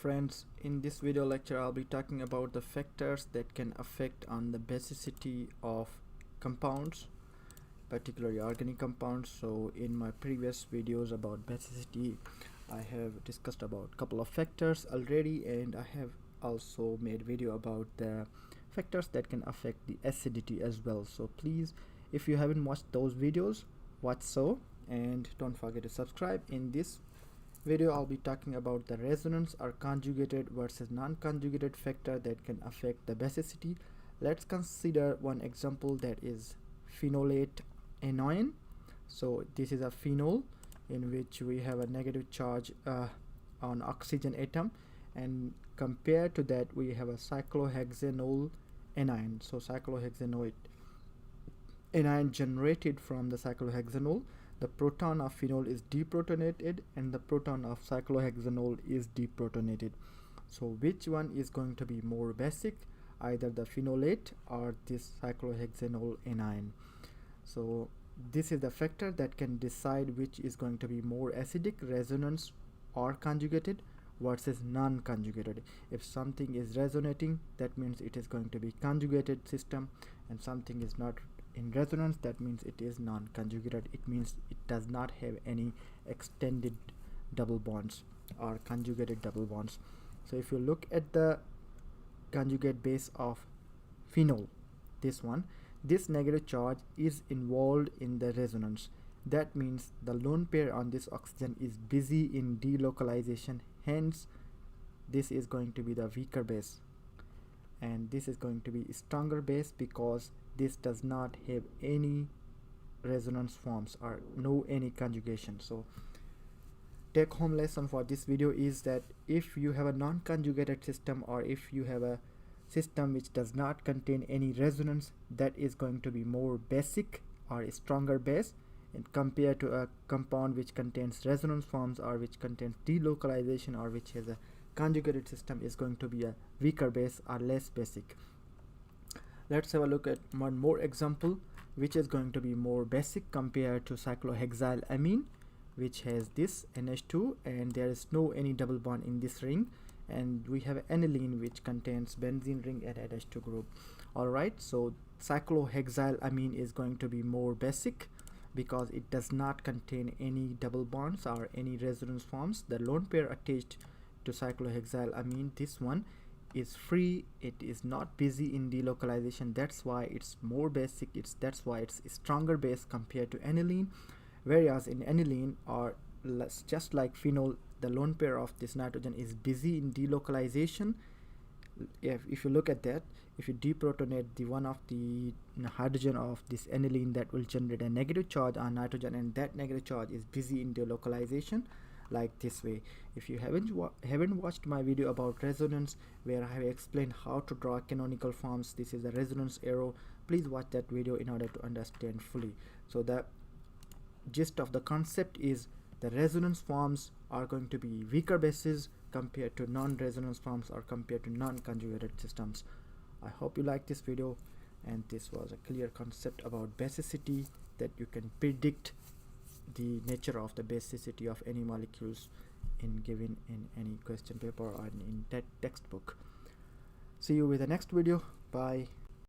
friends, in this video lecture I'll be talking about the factors that can affect on the basicity of compounds, particularly organic compounds. So in my previous videos about basicity I have discussed about a couple of factors already, and I have also made video about the factors that can affect the acidity as well. So please, if you haven't watched those videos, watch so, and don't forget to subscribe. In this video I'll be talking about the resonance or conjugated versus non-conjugated factor that can affect the basicity. Let's consider one example, that is phenolate anion. So this is a phenol in which we have a negative charge on oxygen atom, and compared to that we have a cyclohexanol anion. So cyclohexanol anion generated from the cyclohexanol, the proton of phenol is deprotonated and the proton of cyclohexanol is deprotonated. So which one is going to be more basic, either the phenolate or this cyclohexanol anion? So this is the factor that can decide which is going to be more acidic, resonance or conjugated versus non-conjugated. If something is resonating, that means it is going to be conjugated system, and something is not in resonance, that means it is non-conjugated. It means it does not have any extended double bonds or conjugated double bonds. So if you look at the conjugate base of phenol, this negative charge is involved in the resonance. That means the lone pair on this oxygen is busy in delocalization, hence this is going to be the weaker base, and this is going to be a stronger base because this does not have any resonance forms or any conjugation. So take home lesson for this video is that if you have a non-conjugated system, or if you have a system which does not contain any resonance, that is going to be more basic or a stronger base, and compared to a compound which contains resonance forms or which contains delocalization or which has a conjugated system, is going to be a weaker base or less basic. Let's have a look at one more example which is going to be more basic compared to cyclohexylamine, which has this NH2 and there is no any double bond in this ring, and we have aniline which contains benzene ring and NH2 group. Alright, so cyclohexylamine is going to be more basic because it does not contain any double bonds or any resonance forms. The lone pair attached to cyclohexylamine, this one is free, it is not busy in delocalization, that's why it's more basic. That's why it's a stronger base compared to aniline. Whereas in aniline, or just like phenol, the lone pair of this nitrogen is busy in delocalization. If you look at that, if you deprotonate the one of the hydrogen of this aniline, that will generate a negative charge on nitrogen, and that negative charge is busy in delocalization like this way. If you haven't watched my video about resonance where I have explained how to draw canonical forms, this is a resonance arrow, please watch that video in order to understand fully. So the gist of the concept is the resonance forms are going to be weaker bases compared to non-resonance forms or compared to non-conjugated systems. I hope you like this video, and this was a clear concept about basicity, that you can predict the nature of the basicity of any molecules given in any question paper or in that textbook. See you with the next video. Bye.